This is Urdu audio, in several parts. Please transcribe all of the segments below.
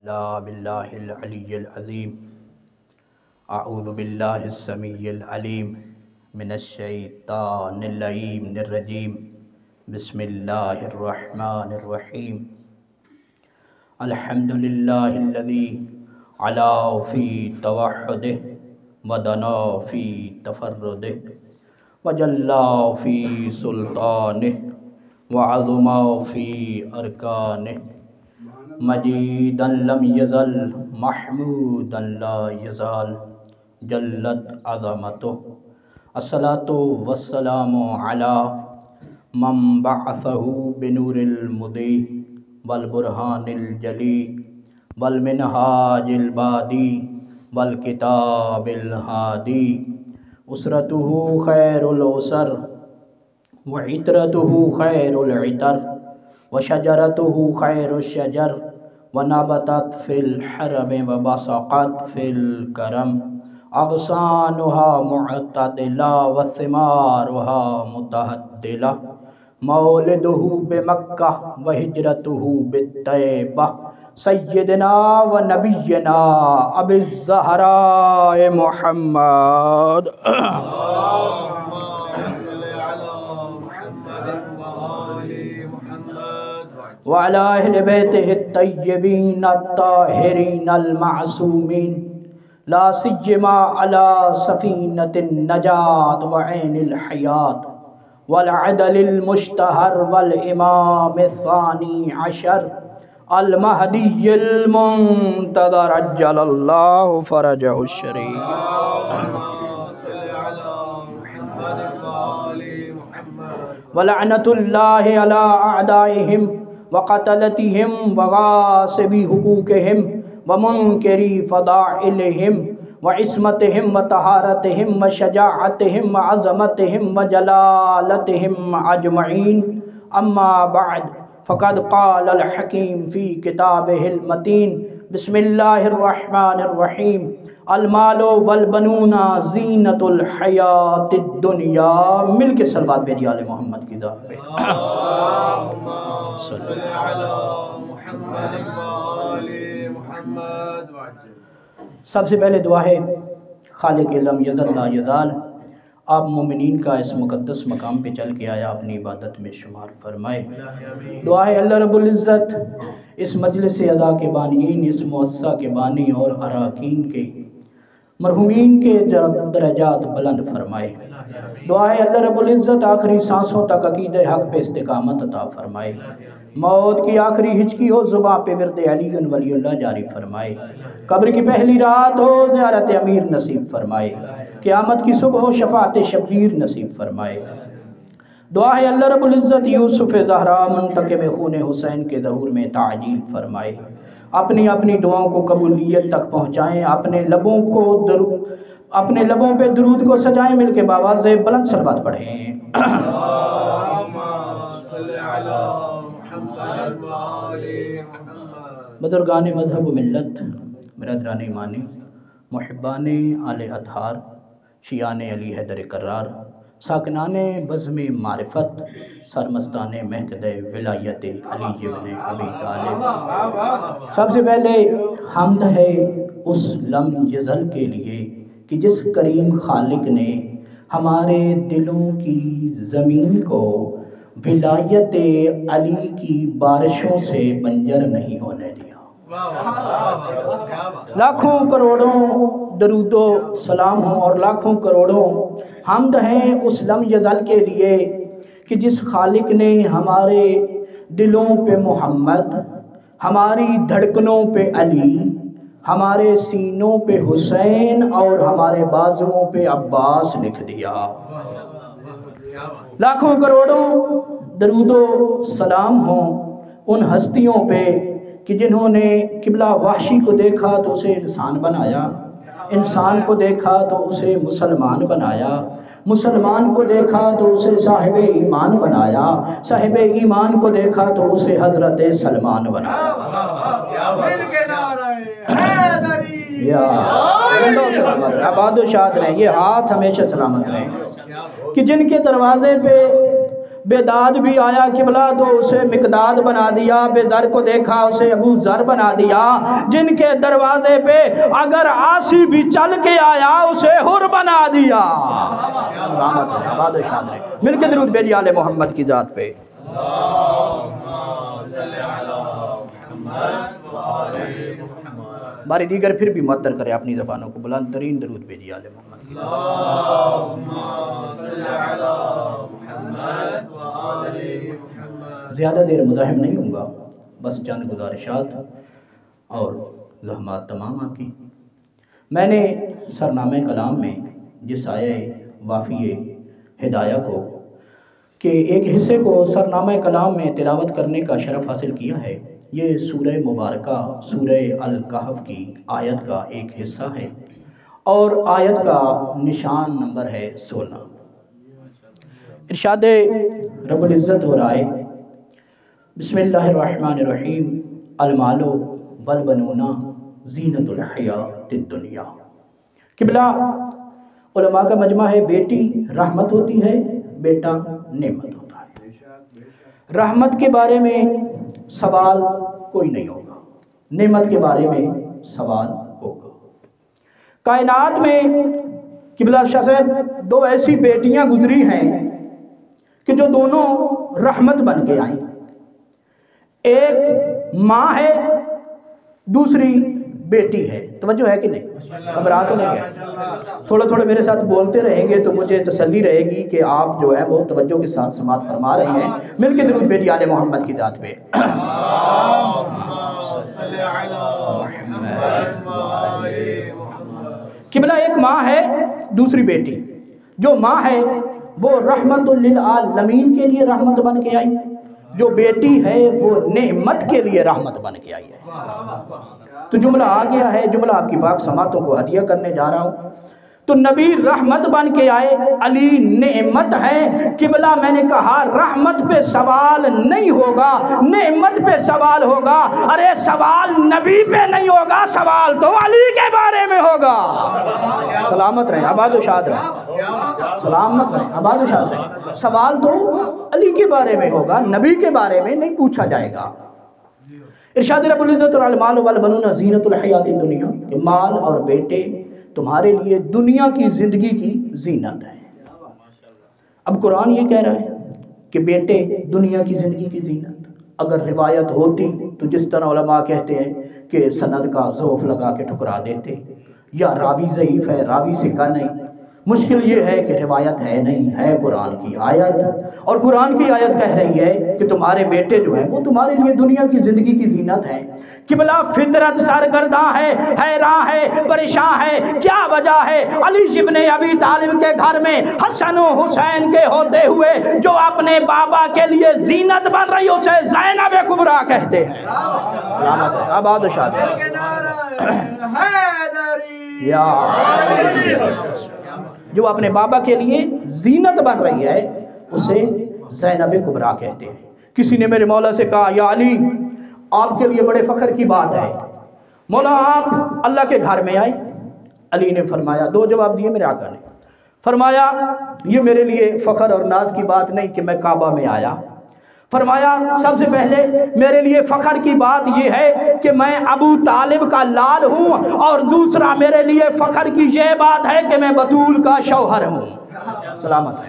لا باللہ العلی العظیم اعوذ باللہ السمیع العلیم من الشیطان اللعین الرجیم بسم اللہ الرحمن الرحیم الحمدللہ الذی علا فی توحدہ ودنا فی تفردہ وجلا فی سلطانہ وعظما فی ارکانہ مجیدا لم یزل محمودا لا یزال جلت عظمتہ الصلاة والسلام علی من بعثہ بنور المضی والبرہان الجلی والمنہاج البادی والکتاب الہادی اسرتہ خیر الاسر وعطرتہ خیر العطر وشجرتہ خیر الشجر ونبتت فی الحرم وبسقت فی الکرم اغصانها معتدلہ وثمارها متہدلہ مولدہ بمکہ وہجرتہ بالطیبہ سیدنا و نبینا ابی الزہراء محمد وعلى أهل بيته الطيبين الطاهرين المعصومين لا سيما على سفينة النجاة وعين الحياة والعدل المشتهر والإمام الثاني عشر المهدي المنتظر عجل الله فرجه الشريف ولعنة الله على أعدائهم وقتلتهم وغاصبي حقوقهم ومنكري فضائلهم وعصمتهم وطهارتهم وشجاعتهم وعظمتهم وجلالتهم أجمعين أما بعد فقد قال الحكيم في كتابه المتين بسم الله الرحمن الرحيم المال والبنون زینت الحیات الدنیا مل کے صلوات بھیجی آل محمد کی ذات پہ اللہم صلی علی محمد وآل محمد. سب سے پہلے دعا ہے خالق لم یزل لا یزال آپ مومنین کا اس مقدس مقام پہ چل کے آیا اپنی عبادت میں شمار فرمائے. دعا ہے اللہ رب العزت اس مجلس اعضاء کے بانیین اس مؤسسہ کے بانی اور اراکین کے مرحومین کے درجات بلند فرمائے. دعا ہے اللہ رب العزت آخری سانسوں تک عقید حق پہ استقامت عطا فرمائے. موت کی آخری ہچکی ہو زباں پہ ورد علی ولی اللہ جاری فرمائے. قبر کی پہلی رات ہو زیارت امیر نصیب فرمائے. قیامت کی صبح ہو شفاعت شبیر نصیب فرمائے. دعا ہے اللہ رب العزت یوسف زہرا منتقم خون حسین کے ظہور میں تعجیل فرمائے. اپنی اپنی دعاؤں کو قبولیت تک پہنچائیں. اپنے لبوں پہ درود کو سجائیں. مل کے باواز بلند صلوات پڑھیں. بزرگان مذہب و ملت، برادران ایمانی، محبان آل اطہار، شیعان علی حیدر کرار، ساکنان بزم معرفت، سرمستان مہکدہ ولایت علی بن ابی طالب. سب سے پہلے حمد ہے اس لم یزل کے لیے کہ جس کریم خالق نے ہمارے دلوں کی زمین کو ولایت علی کی بارشوں سے بنجر نہیں ہونے دیا. لاکھوں کروڑوں درود و سلام ہوں اور لاکھوں کروڑوں حمد ہیں اس لم یزل کے لیے کہ جس خالق نے ہمارے دلوں پہ محمد، ہماری دھڑکنوں پہ علی، ہمارے سینوں پہ حسین اور ہمارے بازوؤں پہ عباس لکھ دیا. لاکھوں کروڑوں درود و سلام ہوں ان ہستیوں پہ کہ جنہوں نے قبلہ وحشی کو دیکھا تو اسے انسان بنایا، انسان کو دیکھا تو اسے مسلمان بنایا، مسلمان کو دیکھا تو اسے صاحب ایمان بنایا، صاحب ایمان کو دیکھا تو اسے حضرت سلمان بنایا. آباد و شاد رہیں، یہ ہاتھ ہمیشہ سلامت رہیں. کہ جن کے دروازے پہ بیداد بھی آیا قبلہ تو اسے مقداد بنا دیا، بے ذر کو دیکھا اسے ابو ذر بنا دیا، جن کے دروازے پہ اگر عاصی بھی چل کے آیا اسے حر بنا دیا۔ سلامت ہے، آباد و شاد رہے۔ مل کے درود بھیجیے آل محمد کی ذات پہ۔ باری دیگر پھر بھی معطر کرے اپنی زبانوں کو، بلند ترین درود بھیجیے آل محمد کی ذات۔ زیادہ دیر مزاحم نہیں ہوں گا، بس چند گزارشات اور زحمات تمام آپ کی۔ میں نے سرنامہ کلام میں جس آیہ وافی ہدایہ کو کہ ایک حصے کو سرنامہ کلام میں تلاوت کرنے کا شرف حاصل کیا ہے، یہ سورہ مبارکہ سورہ الکہف کی آیت کا ایک حصہ ہے اور آیت کا نشان نمبر ہے 16۔ ارشاد رب العزت ہو رہا ہے، بسم اللہ الرحمن الرحیم، المال والبنون زینت الحیات الدنیا۔ قبلہ علماء کا مجمع ہے، بیٹی رحمت ہوتی ہے، بیٹا نعمت ہوتا ہے۔ رحمت کے بارے میں سوال کوئی نہیں ہوگا، نعمت کے بارے میں سوال ہوگا۔ کائنات میں قبلہ شاہ صاحب دو ایسی بیٹیاں گزری ہیں کہ جو دونوں رحمت بن کے آئیں۔ ایک ماں ہے، دوسری بیٹی ہے۔ توجہ ہے کہ نہیں؟ گھبرا تو نہیں گئے؟ تھوڑا تھوڑا میرے ساتھ بولتے رہیں گے تو مجھے تسلی رہے گی کہ آپ جو ہے وہ توجہ کے ساتھ سماعت فرما رہے ہیں۔ مل کے درود بھیجیے آل محمد کی ذات پہ۔ قبلہ ایک ماں ہے، دوسری بیٹی۔ جو ماں ہے وہ رحمت للعالمین کے لیے رحمت بن کے آئی، جو بیٹی ہے وہ نعمت کے لیے رحمت بن کے آئی ہے۔ تو جملہ آ گیا ہے، جملہ آپ کی پاک سماعتوں کو ہدیہ کرنے جا رہا ہوں۔ تو نبی رحمت بن کے آئے، علی نعمت ہے۔ قبلہ میں نے کہا رحمت پہ سوال نہیں ہوگا، نعمت پہ سوال ہوگا۔ ارے سوال نبی پہ نہیں ہوگا، سوال تو علی کے بارے میں ہوگا۔ سلامت رہیں، آباد و شاد رہیں، سلامت رہیں، آباد و شاد رہیں۔ سوال تو علی کے بارے میں ہوگا، نبی کے بارے میں نہیں پوچھا جائے گا۔ ارشاد رب العزت اور المال والبنون زینت الحیات الدنیا، کہ مال اور بیٹے تمہارے لیے دنیا کی زندگی کی زینت ہے۔ اب قرآن یہ کہہ رہا ہے کہ بیٹے دنیا کی زندگی کی زینت۔ اگر روایت ہوتی تو جس طرح علماء کہتے ہیں کہ سند کا ضعف لگا کے ٹھکرا دیتے، یا راوی ضعیف ہے، راوی ثقہ نہیں۔ مشکل یہ ہے کہ روایت ہے نہیں، ہے قرآن کی آیت، اور قرآن کی آیت کہہ رہی ہے کہ تمہارے بیٹے جو ہیں وہ تمہارے لیے دنیا کی زندگی کی زینت ہیں۔ قبلہ فطرت سرگرداں ہے، حیراں ہے، پریشان ہے۔ کیا وجہ ہے؟ علی ابن ابی طالب کے گھر میں حسن و حسین کے ہوتے ہوئے جو اپنے بابا کے لیے زینت بن رہی اسے زینب کبریٰ کہتے ہیں۔ آباد و شاد یا جو اپنے بابا کے لیے زینت بن رہی ہے اسے زینب کبریٰ کہتے ہیں۔ کسی نے میرے مولا سے کہا، یا علی آپ کے لیے بڑے فخر کی بات ہے، مولا آپ اللہ کے گھر میں آئے۔ علی نے فرمایا، دو جواب دیے میرے آقا نے۔ فرمایا یہ میرے لیے فخر اور ناز کی بات نہیں کہ میں کعبہ میں آیا۔ فرمایا سب سے پہلے میرے لیے فخر کی بات یہ ہے کہ میں ابو طالب کا لال ہوں، اور دوسرا میرے لیے فخر کی یہ بات ہے کہ میں بطول کا شوہر ہوں۔ سلامت ہے۔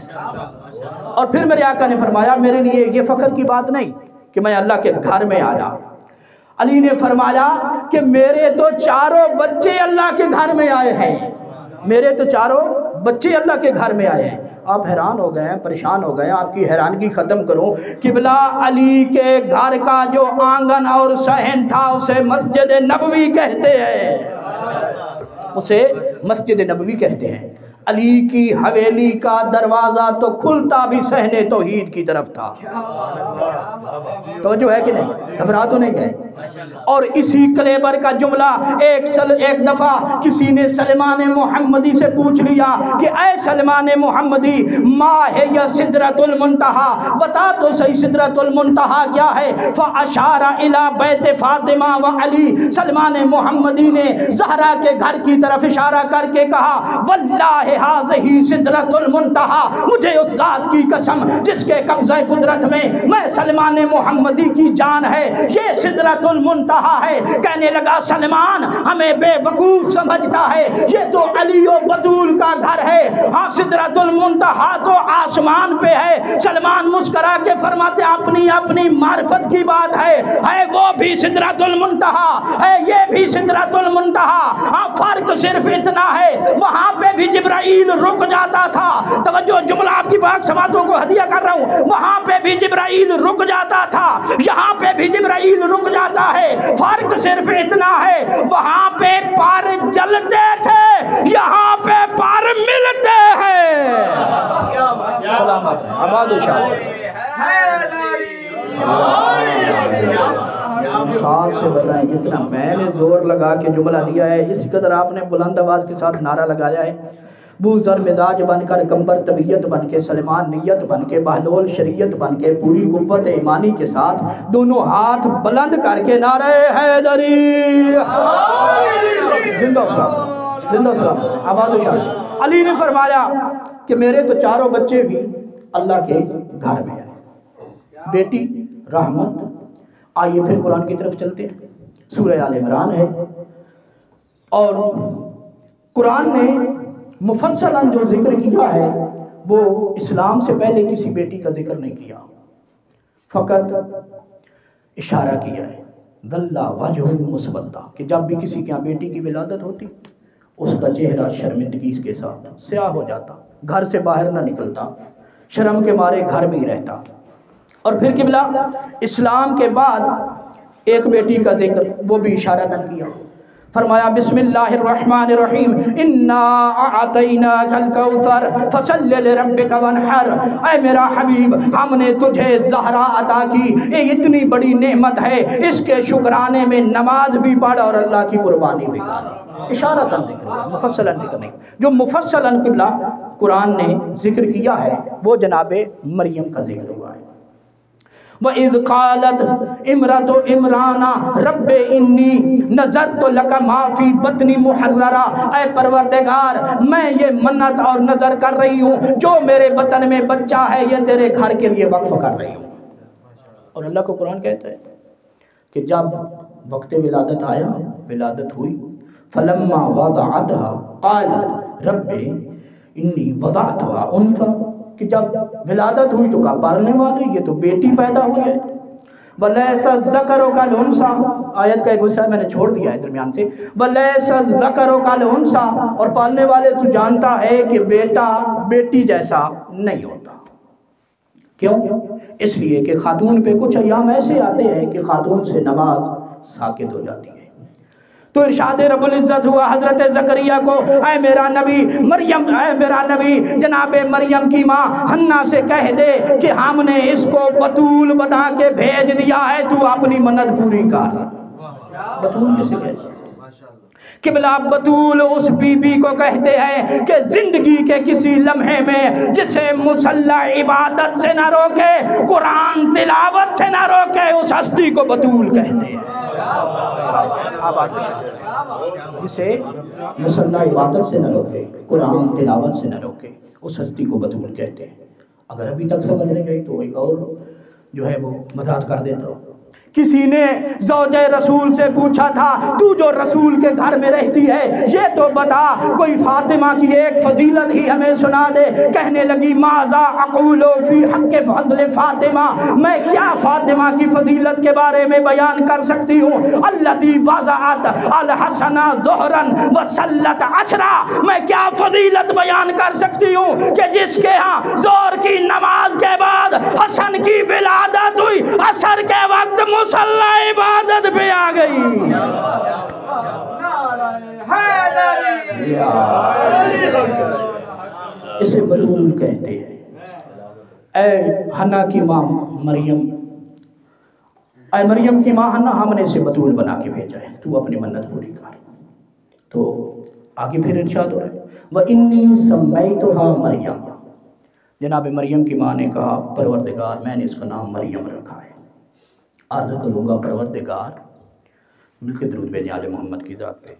اور پھر میرے آقا نے فرمایا میرے لیے یہ فخر کی بات نہیں کہ میں اللہ کے گھر میں آیا۔ علی نے فرمایا کہ میرے تو چاروں بچے اللہ کے گھر میں آئے ہیں، میرے تو چاروں بچے اللہ کے گھر میں آئے ہیں۔ آپ حیران ہو گئے ہیں، پریشان ہو گئے ہیں، آپ کی حیرانگی ختم کروں۔ قبلہ علی کے گھر کا جو آنگن اور صحن تھا اسے مسجد نبوی کہتے ہیں، اسے مسجد نبوی کہتے ہیں۔ علی کی حویلی کا دروازہ تو کھلتا بھی صحن توحید کی طرف تھا۔ توجہ ہے کہ نہیں؟ گھبرا تو نہیں گئے؟ اور اسی کلیبر کا جملہ ایک دفعہ کسی نے سلمان محمدی سے پوچھ لیا کہ اے سلمان محمدی ما ہے یا سدرۃ المنتہا، بتا تو صحیح سدرۃ المنتہا کیا ہے؟ فاشار الی بیت فاطمہ و علی، سلمان محمدی نے زہرا کے گھر کی طرف اشارہ کر کے کہا واللہ ھذہ سدرۃ المنتہا، مجھے اس ذات کی قسم جس کے قبضہ قدرت میں سلمان محمدی کی جان ہے، یہ سدرۃ المنتہا ہے۔ کہنے لگا سلمان ہمیں بے وقوف سمجھتا ہے، یہ تو علی و بطول کا گھر ہے، ہاں سدرۃ المنتہا تو آسمان پہ ہے۔ سلمان مسکرا کے فرماتے اپنی اپنی معرفت کی بات ہے وہ بھی سدرۃ المنتہا ہے، یہ بھی سدرۃ المنتہا، ہاں فرق صرف اتنا ہے وہاں پہ بھی جبرائیل رک جاتا تھا، توجہ جملہ آپ کی پاک سماعتوں کو ہدیہ کر رہا ہوں، وہاں پہ بھی جبرائیل رک جاتا تھا، یہاں پہ بھی جبرائیل رک جاتا ہے، فرق صرف اتنا ہے وہاں پہ پار جلتے تھے، یہاں پہ پار ملتے ہیں۔ سلامت رہے آباد و شاد۔ صاحب سے بتائیں جتنا میں نے زور لگا کے جملہ دیا ہے اس قدر آپ نے بلند آواز کے ساتھ نعرہ لگایا ہے۔ بو ذر مزاج بن کر، کمبر طبیعت بن کے، سلمان نیت بن کے، بہلول شریعت بن کے، پوری قوت ایمانی کے ساتھ دونوں ہاتھ بلند کر کے نعرہ حیدری زندہ سلام، زندہ سلام، آباد و شاد۔ علی نے فرمایا کہ میرے تو چاروں بچے بھی اللہ کے گھر میں آئے، بیٹی رحمت۔ آئیے پھر قرآن کی طرف چلتے ہیں، سورہ آل عمران ہے، اور قرآن نے مفصلاً جو ذکر کیا ہے وہ اسلام سے پہلے کسی بیٹی کا ذکر نہیں کیا، فقط اشارہ کیا ہے ظل وجہہ مسودہ، کہ جب بھی کسی کے یہاں بیٹی کی ولادت ہوتی اس کا چہرہ شرمندگی کے ساتھ سیاہ ہو جاتا، گھر سے باہر نہ نکلتا، شرم کے مارے گھر میں ہی رہتا۔ اور پھر قبلہ اسلام کے بعد ایک بیٹی کا ذکر، وہ بھی اشارہ کیا، فرمایا بسم اللہ الرحمن الرحیم انا اعطیناک الکوثر فصل لربک وانحر، اے میرا حبیب ہم نے تجھے زہرا عطا کی، یہ اتنی بڑی نعمت ہے، اس کے شکرانے میں نماز بھی پڑھ اور اللہ کی قربانی بھی کر۔ اشارتاً ذکر ہے، مفصلاً ذکر نہیں۔ جو مفصلاً قبلہ قرآن نے ذکر کیا ہے وہ جناب مریم کا ذکر ہوا ہے۔ وَإِذْ قَالَتْ امْرَةُ عِمْرَانَ رَبِّ إِنِّي نَذَرْتُ لَكَ مَا فِي بَطْنِي مُحَرَّرًا، اے پروردگار میں یہ منت اور نظر کر رہی ہوں جو میرے بطن میں بچہ ہے یہ تیرے گھر کے لیے وقف کر رہی ہوں۔ اور اللہ کو قرآن کہتا ہے کہ جب وقت ولادت آیا، ولادت ہوئی، فَلَمَّا وَضَعَتْهَا قَالَتْ رَبِّ إِنِّي وَضَعْتُهَا أُنثَىٰ، کہ جب ولادت ہوئی تو کہا پالنے والے یہ تو بیٹی پیدا ہوئی ہے۔ وَلَيْسَ الذَّكَرُ كَالْأُنثَىٰ، آیت کا ایک حصہ میں نے چھوڑ دیا ہے درمیان سے، وَلَيْسَ الذَّكَرُ كَالْأُنثَىٰ، اور پالنے والے تو جانتا ہے کہ بیٹا بیٹی جیسا نہیں ہوتا۔ کیوں؟ اس لیے کہ خاتون پہ کچھ ایام ایسے آتے ہیں کہ خاتون سے نماز ساقط ہو جاتی ہے۔ تو ارشاد رب العزت ہوا حضرت زکریہ کو، اے میرا نبی مریم، اے میرا نبی جناب مریم کی ماں حنا سے کہہ دے کہ ہم نے اس کو بطول بنا کے بھیج دیا ہے، تو اپنی منت پوری کر۔ بطول کسے کہتے ہیں؟ قبلہ بطول اس بی بی کو کہتے ہیں کہ زندگی کے کسی لمحے میں جسے مصلی عبادت سے نہ روکے، قرآن تلاوت سے نہ روکے، اس ہستی کو بطول کہتے ہیں۔ جسے مصلی عبادت سے نہ روکے، قرآن تلاوت سے نہ روکے، اس ہستی کو بطول کہتے ہیں۔ اگر ابھی تک سمجھ نہیں گئی تو ایک اور جو ہے وہ وضاحت کر دیتا ہوں۔ کسی نے زوجہ رسول سے پوچھا تھا تو جو رسول کے گھر میں رہتی ہے یہ تو بتا کوئی فاطمہ کی ایک فضیلت ہی ہمیں سنا دے۔ کہنے لگی ماذا اقول فی حق فضل فاطمہ، میں کیا فاطمہ کی فضیلت کے بارے میں بیان کر سکتی ہوں؟ التی وضعت الحسن ظہرا وصلت عشرا، میں کیا فضیلت بیان کر سکتی ہوں کہ جس کے ہاں ظہر کی نماز کے بعد حسن کی ولادت ہوئی، عصر کے وقت مصلی عبادت پہ آ گئی۔ اسے بطول کہتے ہیں۔ اے حنا کی ماں مریم، اے مریم کی ماں حنا ہم نے اسے بطول بنا کے بھیجا ہے، تو اپنی منت پوری کر۔ تو آگے پھر ارشاد ہو رہا ہے وَإِنِّي سَمَّيْتُهَا مریم، جناب مریم کی ماں نے کہا پروردگار میں نے اس کا نام مریم رکھا ہے۔ عرض کروں گا پروردگار، مل کے درود بھیجیں آل محمد کی ذات پہ۔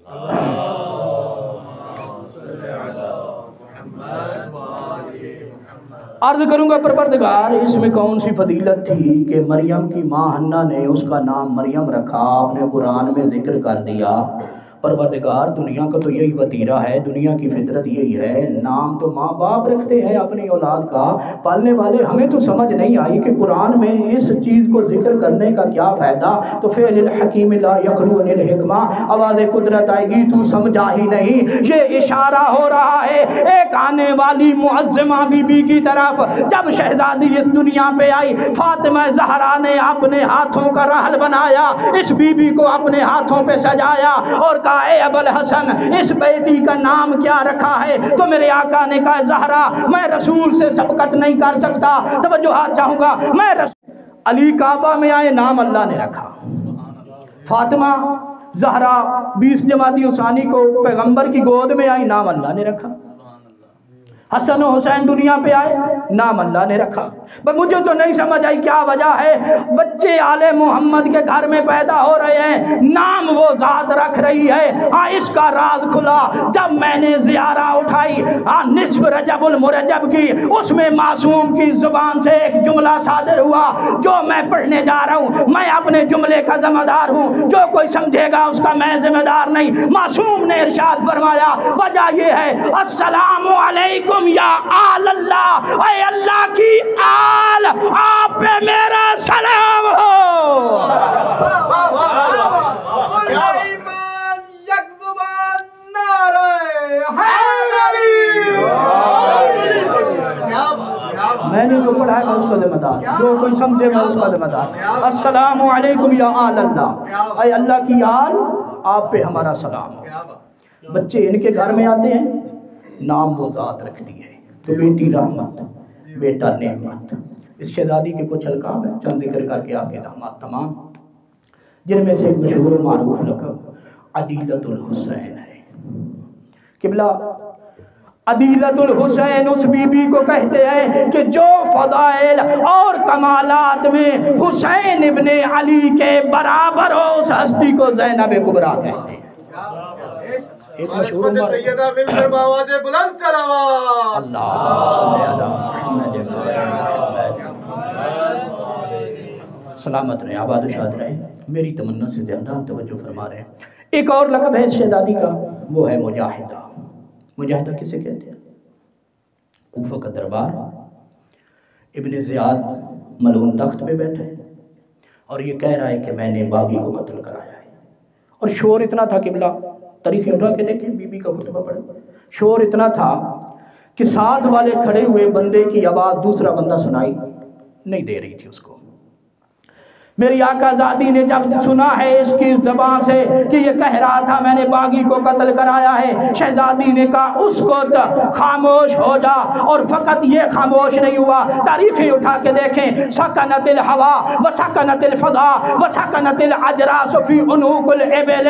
عرض کروں گا پروردگار، اس میں کون سی فضیلت تھی کہ مریم کی ماں حنا نے اس کا نام مریم رکھا، آپ نے قرآن میں ذکر کر دیا۔ پروردگار دنیا کا تو یہی وتیرہ ہے، دنیا کی فطرت یہی ہے، نام تو ماں باپ رکھتے ہیں اپنی اولاد کا، پالنے والے۔ ہمیں تو سمجھ نہیں آئی کہ قرآن میں اس چیز کو ذکر کرنے کا کیا فائدہ۔ تو فعل الحکیم لا یخلو عن الحکمہ، آواز قدرت آئے گی تو سمجھا ہی نہیں۔ یہ اشارہ ہو رہا ہے ایک آنے والی معظمہ بی بی کی طرف۔ جب شہزادی اس دنیا پہ آئی، فاطمہ زہرا نے اپنے ہاتھوں کا رحل بنایا، اس بی بی کو اپنے ہاتھوں پہ سجایا اور کہا اے ابوالحسن اس بیٹی کا نام کیا رکھا ہے؟ تو میرے آقا نے کہا زہرا میں رسول سے سبقت نہیں کر سکتا، توجہات چاہوں گا میں علی کعبہ میں آئے نام اللہ نے رکھا، فاطمہ زہرا 20 جمادی ثانی کو پیغمبر کی گود میں آئی نام اللہ نے رکھا، حسن و حسین دنیا پہ آئے نام اللہ نے رکھا۔ مجھے تو نہیں سمجھ آئی کیا وجہ ہے، بچے آل محمد کے گھر میں پیدا ہو رہے ہیں، نام وہ ذات رکھ رہی ہے۔ ہاں اس کا راز کھلا جب میں نے زیارہ اٹھائی نصف رجب المرجب کی، اس میں معصوم کی زبان سے ایک جملہ صادر ہوا جو میں پڑھنے جا رہا ہوں، میں اپنے جملے کا ذمہ دار ہوں، جو کوئی سمجھے گا اس کا میں ذمہ دار نہیں۔ معصوم نے ارشاد فرمایا وجہ یہ ہے السلام علیکم یا آل اللہ، اے اللہ کی آل آپ پہ میرا سلام ہو۔ میں نے جو پڑھا ہے میں اس کا ذمہ دار، جو کوئی سمجھے میں اس کا ذمہ دار۔ السلام علیکم یا آل اللہ، اے اللہ کی آل آپ پہ ہمارا سلام ہو۔ بچے ان کے گھر میں آتے ہیں، نام وہ ذات رکھتی ہے، تو بیٹی رحمت، بیٹا نعمت۔ اس شہزادی کے کچھ القاب ہیں چند ذکر کر کے آگے داماد تمام، جن میں سے ایک مشہور و معروف لقب عدیلۃ الحسین ہے۔ قبلہ عدیلۃ الحسین اس بی بی کو کہتے ہیں کہ جو فضائل اور کمالات میں حسین ابن علی کے برابر ہو، اس ہستی کو زینب کبریٰ کہتے ہیں۔ ایک مشہور سیدہ مل کر باواز بلند صلوات اللہ صلی علی محمد سلامت رہے، آباد و شاد رہے۔ میری تمنا سے زیادہ توجہ فرما رہے ہیں۔ ایک اور لقب ہے اس شہزادی کا، وہ ہے مجاہدہ۔ مجاہدہ کسے کہتے ہیں؟ کوفہ کا دربار، ابن زیاد ملعون تخت پہ بیٹھے اور یہ کہہ رہا ہے کہ میں نے باغی کو قتل کرایا ہے، اور شور اتنا تھا قبلہ تاریخ اٹھا کے دیکھیں، بی بی کا خطبہ پڑھیں، شور اتنا تھا کہ ساتھ والے کھڑے ہوئے بندے کی آواز دوسرا بندہ سنائی نہیں دے رہی تھی اس کو۔ میری آقا زادی نے جب سنا ہے اس کی زبان سے کہ یہ کہہ رہا تھا میں نے باغی کو قتل کرایا ہے، شہزادی نے کہا اس کو خاموش ہو جا، اور فقط یہ خاموش نہیں ہوا، تاریخیں اٹھا کے دیکھیں، سکنت الہوا وسکنت الفضا وسکنت الاجراس فی عنوق الابل۔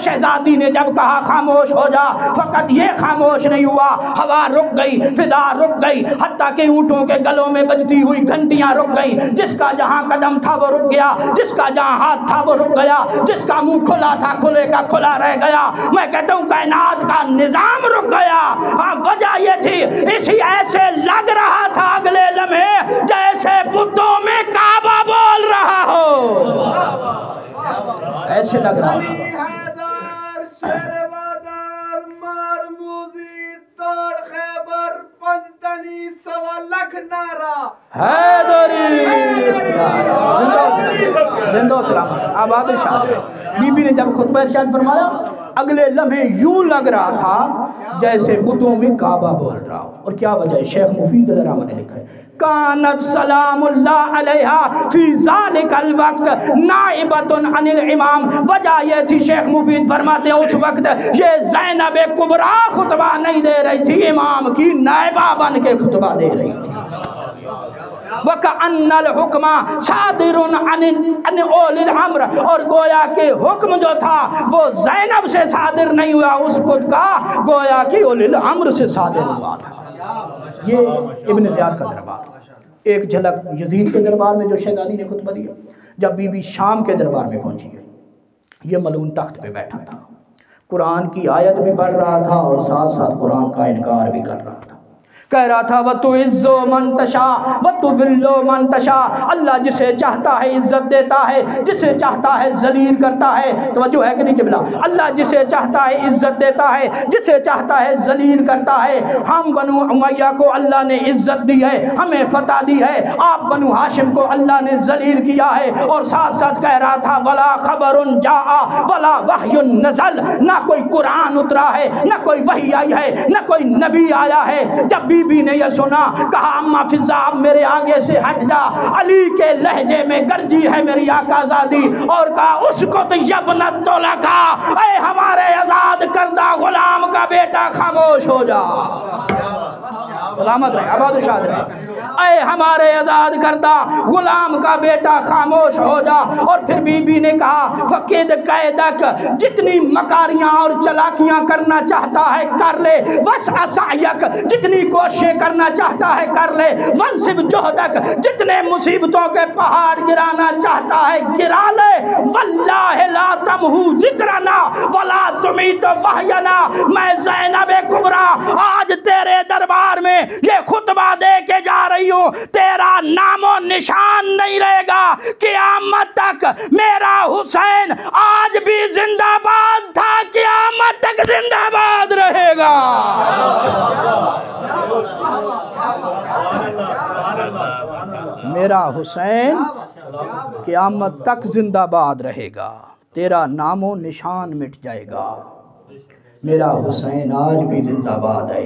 شہزادی نے جب کہا خاموش ہو جا، فقط یہ خاموش نہیں ہوا، ہوا رک گئی، فضا رک گئی، حتیٰ کہ اونٹوں کے گلوں میں بجتی ہوئی گھنٹیاں رک گئیں، جس کا جہاں قدم تھا وہ رک گیا، جس کا جہاں ہاتھ تھا وہ رک گیا، جس کا منہ کھلا تھا کھلے کا کھلا رہ گیا۔ میں کہتا ہوں کائنات کا نظام رک گیا۔ ہاں وجہ یہ تھی، اسی ایسے لگ رہا تھا اگلے لمحے جیسے بتوں میں کعبہ بول رہا ہو، ایسے لگ رہا تھا۔ حیدری زندہ سلامت آباد و شاد۔ بی بی نے جب خطبہ ارشاد فرمایا، اگلے لمحے یوں لگ رہا تھا جیسے بتوں میں کعبہ بول رہا ہو۔ اور کیا وجہ ہے؟ شیخ مفید علیہ الرحمہ نے لکھا ہے کانت سلام اللہ علیہا فی ذالک الوقت نائبۃ عن الامام۔ وجہ یہ تھی، شیخ مفید فرماتے ہیں اس وقت یہ زینب کبریٰ خطبہ نہیں دے رہی تھی، امام کی نائبہ بن کے خطبہ دے رہی تھی۔ وَكَأَنَّ الْحُكْمَ صَادِرٌ عَنِ أُولِي الْأَمْرِ، اور گویا کہ حکم جو تھا وہ زینب سے صادر نہیں ہوا اس خود کا، گویا کہ اولی الامر سے صادر ہوا تھا۔ یہ ابن زیاد کا دربار۔ ایک جھلک یزید کے دربار میں جو شہزادی نے خطبہ دیا، جب بی بی شام کے دربار میں پہنچی ہے، یہ ملعون تخت پہ بیٹھا تھا، قرآن کی آیت بھی پڑھ رہا تھا اور ساتھ ساتھ قرآن کا انکار بھی کر رہا تھا، کہہ رہا تھا وَتُعِزُّ مَن تَشَاءُ وَتُذِلُّ مَن تَشَاءُ، اللہ جسے چاہتا ہے عزت دیتا ہے، جسے چاہتا ہے ذلیل کرتا ہے۔ توجہ ہے کہ نہیں قبلہ؟ اللہ جسے چاہتا ہے عزت دیتا ہے، جسے چاہتا ہے ذلیل کرتا ہے۔ ہم بنو امیہ کو اللہ نے عزت دی ہے، ہمیں فتح دی ہے، آپ بنو ہاشم کو اللہ نے ذلیل کیا ہے۔ اور ساتھ ساتھ کہہ رہا تھا وَلَا خَبَرٌ جَاءَ وَلَا وَحْيٌ نَزَلَ، نہ کوئی قرآن اترا ہے، نہ کوئی وحی آئی ہے، نہ کوئی نبی آیا ہے۔ جب بی بی نے یہ سنا، کہا اما فضا میرے آگے سے ہٹ جا، علی کے لہجے میں گرجی ہے میری آقا زادی، اور کہا اسکت یبنت طلقا، اے ہمارے آزاد کردہ غلام کا بیٹا خاموش ہو جا، سلامت رہے، آباد و شاد رہے، اے ہمارے آزاد کردہ غلام کا بیٹا خاموش ہو جا۔ اور پھر بی بی نے کہا فقید قیدک، جتنی مکاریاں اور چلاکیاں کرنا چاہتا ہے کر لے، وسع سعیک، جتنی کوششیں کرنا چاہتا ہے کر لے، ونصب جہدک، جتنے مصیبتوں کے پہاڑ گرانا چاہتا ہے گرا لے، واللہ لا تمحو ذکرنا ولا تمیت وحینا، میں زینب کبریٰ آج تیرے دربار میں یہ خطبہ دے کے جا رہی ہوں، تیرا نام و نشان نہیں رہے گا قیامت تک۔ میرا حسین آج بھی زندہ باد تھا، قیامت تک زندہ باد رہے گا۔ میرا حسین قیامت تک زندہ باد رہے گا، تیرا نام و نشان مٹ جائے گا۔ میرا حسین آج بھی زندہ باد ہے،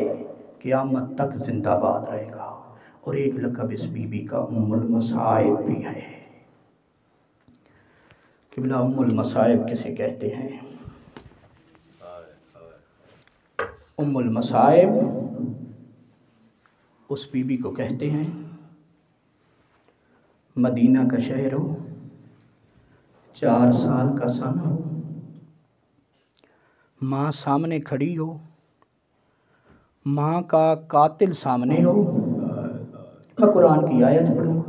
قیامت تک زندہ باد رہے گا۔ اور ایک لقب اس بی بی کا ام المصائب بھی ہے۔ قبلہ ام المصائب کسے کہتے ہیں؟ ام المصائب اس بی بی کو کہتے ہیں مدینہ کا شہر ہو، 4 سال کا سن ہو، ماں سامنے کھڑی ہو، ماں کا قاتل سامنے ہو۔ میں قرآن کی آیت پڑھوں،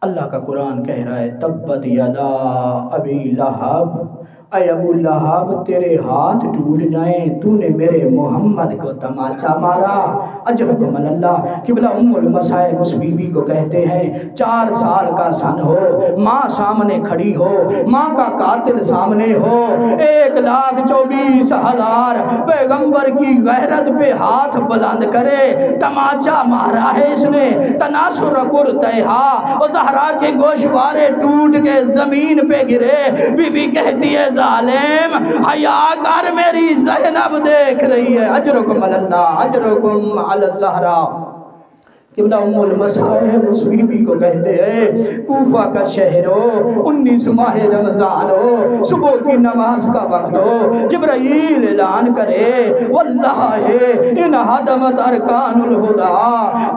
اللہ کا قرآن کہہ رہا ہے تبت یدا ابی لہب، اے ابو لہب تیرے ہاتھ ٹوٹ جائیں، تو نے میرے محمد کو تماچا مارا، اجرکم اللہ۔ قبلہ ام المصائب اس بی بی کو کہتے ہیں 4 سال کا سن ہو، ماں سامنے کھڑی ہو، ماں کا قاتل سامنے ہو، 1,24,000 پیغمبر کی غیرت پہ ہاتھ بلند کرے، تماچا مارا ہے اس نے، تناصر کرتہا، اور زہرا کے گوشوارے ٹوٹ کے زمین پہ گرے۔ بی بی کہتی ہے ظالم حیا کر، میری زینب دیکھ رہی ہے، اجرکم اللہ، اجرکم علی الزہرا۔ قبلہ ام المصائب اس بی بی کو کہتے ہیں کوفہ کا شہر ہو، 19 ماہ رمضان ہو، صبح کی نماز کا وقت ہو، جبرائیل اعلان کرے واللہ ان ہدمت ارکان الہدى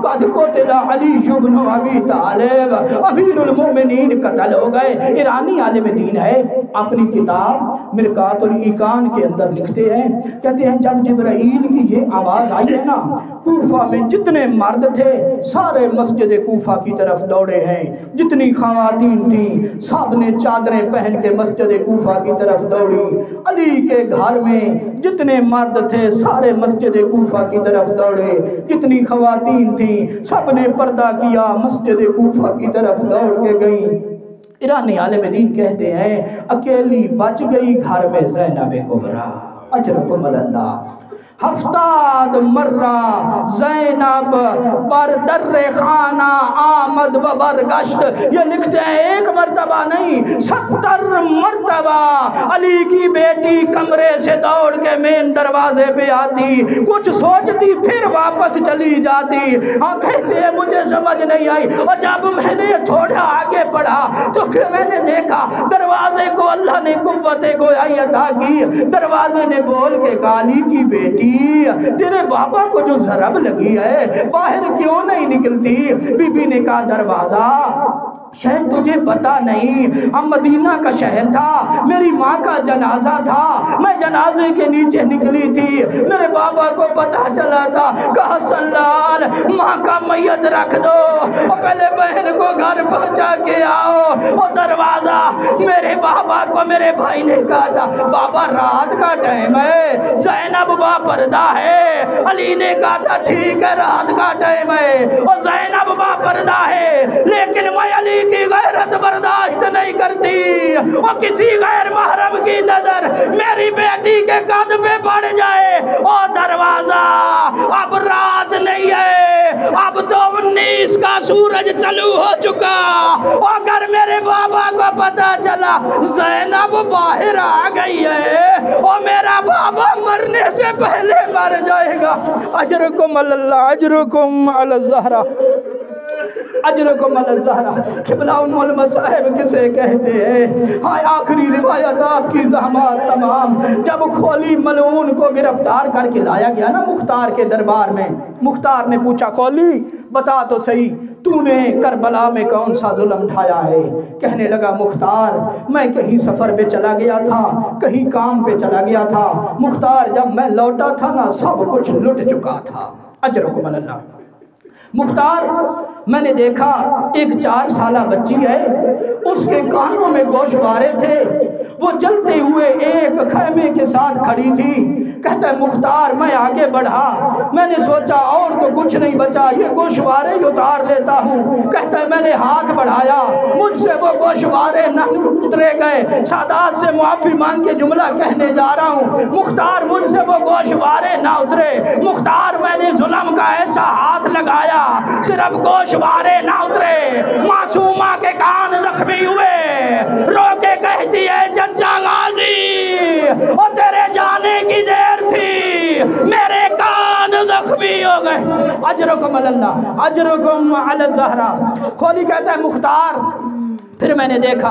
قد قتل علی بن ابی طالب، امیر المؤمنین قتل ہو گئے۔ ایرانی عالم دین ہے، اپنی کتاب مرقات الایقان کے اندر لکھتے ہیں، کہتے ہیں جب جبرائیل کی یہ آواز آئی ہے نا، کوفہ میں جتنے مرد تھے سارے مسجد کوفہ کی طرف دوڑے ہیں، جتنی خواتین تھیں سب نے چادریں پہن کے مسجد کوفہ کی طرف دوڑی، علی کے گھر میں جتنے مرد تھے سارے مسجد کوفہ کی طرف دوڑے، جتنی خواتین تھیں سب نے پردہ کیا، مسجد کوفہ کی طرف دوڑ کے گئیں۔ ایرانی عالم دین کہتے ہیں اکیلی بچ گئی گھر میں زینب کبریٰ، اجرکم اللہ۔ 70 مرہ زینب بر در خانہ آمد و برگشت، یہ لکھتے ہیں ایک مرتبہ نہیں 70 مرتبہ علی کی بیٹی کمرے سے دوڑ کے مین دروازے پہ آتی، کچھ سوچتی پھر واپس چلی جاتی۔ ہاں کہتے ہیں مجھے سمجھ نہیں آئی، اور جب میں نے تھوڑا آگے پڑھا تو پھر میں نے دیکھا دروازے کو اللہ نے قوت گویائی عطا کی، دروازے نے بول کے کہا علی کی بیٹی بیٹی تیرے بابا کو جو ضرب لگی ہے باہر کیوں نہیں نکلتی؟ بی بی نے کہا دروازہ شاید تجھے پتا نہیں، ہم مدینہ کا شہر تھا، میری ماں کا جنازہ تھا، میں جنازے کے نیچے نکلی تھی، میرے بابا کو پتا چلا تھا، کہا حسن لال ماں کا میت رکھ دو اور پہلے بہن کو گھر پہنچا کے آؤ۔ اور دروازہ میرے بابا کو میرے بھائی نے کہا تھا بابا رات کا ٹائم ہے، زینب با پردہ ہے، علی نے کہا تھا ٹھیک ہے رات کا ٹائم ہے اور زینب با پردہ ہے، لیکن میں علی کی غیرت برداشت نہیں کرتی اور کسی غیر محرم کی نظر میری بیٹی کے قد پہ پڑ جائے۔ اور دروازہ اب رات نہیں ہے، اب تو 19 کا سورج طلوع ہو چکا، اور اگر میرے بابا کو پتا چلا زینب باہر آ گئی ہے اور میرا بابا مرنے سے پہلے مر جائے گا۔ اجرکم اللہ، اجرکم علی الزہرہ، اجرکم علی الزہرہ۔ قبلہ ام المصائب کسے کہتے ہیں؟ ہاں آخری روایت آپ کی زحمات تمام۔ جب خولی ملعون کو گرفتار کر کے لایا گیا نا مختار کے دربار میں، مختار نے پوچھا خولی بتا تو صحیح تو نے کربلا میں کون سا ظلم ڈھایا ہے؟ کہنے لگا مختار میں کہیں سفر پہ چلا گیا تھا، کہیں کام پہ چلا گیا تھا، مختار جب میں لوٹا تھا نا سب کچھ لٹ چکا تھا۔ اجرکم اللہ۔ مختار میں نے دیکھا ایک 4 سالہ بچی ہے، اس کے کانوں میں گوشوارے تھے، وہ جلتے ہوئے ایک خیمے کے ساتھ کھڑی تھی۔ کہتا ہے مختار میں آگے بڑھا، میں نے سوچا اور تو کچھ نہیں بچا، یہ گوشوارے ہی اتار لیتا ہوں۔ کہتا ہے میں نے ہاتھ بڑھایا، مجھ سے وہ گوشوارے نہ اترے گئے، سادات سے معافی مانگ کے جملہ کہنے جا رہا ہوں، مختار مجھ سے وہ گوشوارے نہ اترے، مختار میں نے ظلم کا ایسا ہاتھ لگایا صرف گوشوارے نہ اترے، معصومہ کے کان زخمی ہوئے، رو کے کہتی ہے چچا غازی اور تیرے جانے کی دیر تھی، میرے کان زخمی ہو گئے۔ اجرکم اللہ، اجرکم علی الزہرہ۔ خولی کہتا ہے مختار پھر میں نے دیکھا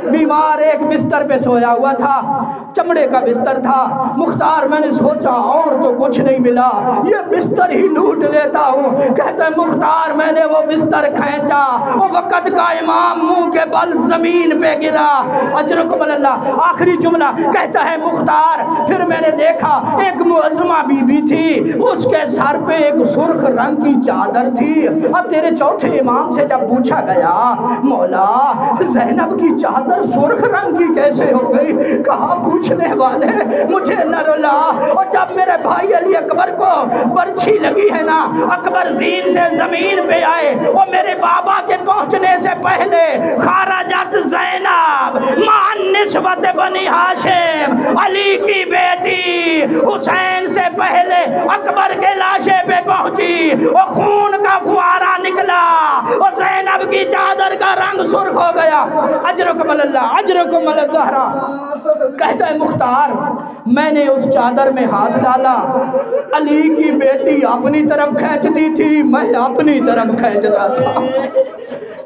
بیمار ایک بستر پہ سویا ہوا تھا، چمڑے کا بستر تھا، مختار میں نے سوچا اور تو کچھ نہیں ملا، یہ بستر ہی لوٹ لیتا ہوں۔ کہتا ہے مختار میں نے وہ بستر کھینچا، وہ وقت کا امام منہ کے بل زمین پہ گرا۔ اجرکم اللہ۔ آخری جملہ کہتا ہے مختار پھر میں نے دیکھا ایک معظمہ بی بی تھی، اس کے سر پہ ایک سرخ رنگ کی چادر تھی۔ اب تیرے چوتھے امام سے جب پوچھا گیا مولا زینب کی چادر سرخ رنگ کی کیسے ہو گئی؟ کہا پوچھنے والے مجھے نہ رلا، اور جب میرے بھائی علی اکبر کو برچھی لگی ہے نا، اکبر زین سے زمین پہ آئے اور میرے بابا کے پہنچنے سے پہلے خارجت زینب مع نسبت بنی ہاشم، علی کی بیٹی حسین سے پہلے اکبر کے لاشے پہ پہنچی اور خون کا فوارہ نکلا اور زینب کی چادر کا رنگ سرخ ہو گیا۔ اجرکم اللہ، اجرکم علی الزہرہ۔ کہتا ہے مختار میں نے اس چادر میں ہاتھ ڈالا، علی کی بیٹی اپنی طرف کھینچتی تھی، میں اپنی طرف کھینچتا تھا۔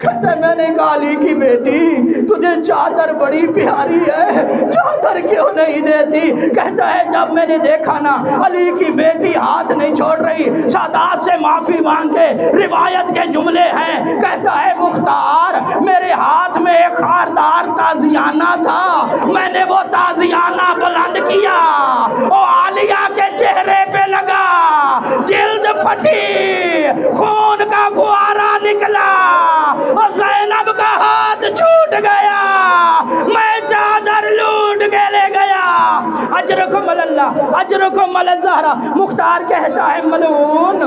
کہتا ہے میں نے کہا علی کی بیٹی تجھے چادر بڑی پیاری ہے، چادر کیوں نہیں دیتی؟ کہتا ہے جب میں نے دیکھا نا علی کی بیٹی ہاتھ نہیں چھوڑ رہی، سادات سے معافی مانگ کے روایت کے جملے ہیں، کہتا ہے مختار میرے ہاتھ میں ایک خاردار تازیانہ تھا، میں نے وہ تازیانہ بلند کیا اور عالیہ کے چہرے پہ لگا، جلد پھٹی، خون کا فوارہ نکلا اور زینب کا ہاتھ چھوٹ گیا، میں چادر لوٹ کے لے گیا۔ اجرکم اللہ، اجرکم علی الزہرہ۔ مختار کہتا ہے ملعون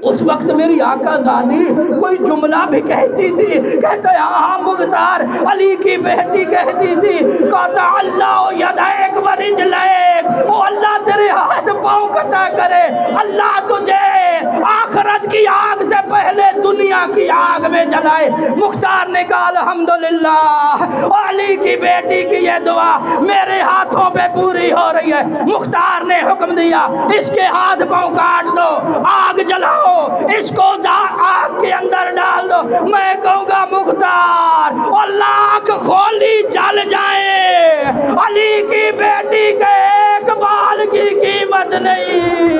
اس وقت میری آقا زادی کوئی جملہ بھی کہتی تھی، کہتا ہے ہاں مختار علی کی بیٹی کہتی تھی کہتا اللہ یدیک و رجلیک، او اللہ تیرے ہاتھ پاؤں قطع کرے، اللہ تجھے آخرت کی آگ سے پہلے دنیا کی آگ میں جلائے۔ مختار نے کہا الحمدللہ، علی کی بیٹی کی یہ دعا میرے ہاتھوں پہ پوری ہو رہی ہے۔ مختار نے حکم دیا اس کے ہاتھ پاؤں کاٹ دو، آگ جلاؤ، اس کو آگ کے اندر ڈال دو۔ میں کہوں گا مختار اور لاکھ خولی جل جائے، علی کی بیٹی کے ایک بال کی قیمت نہیں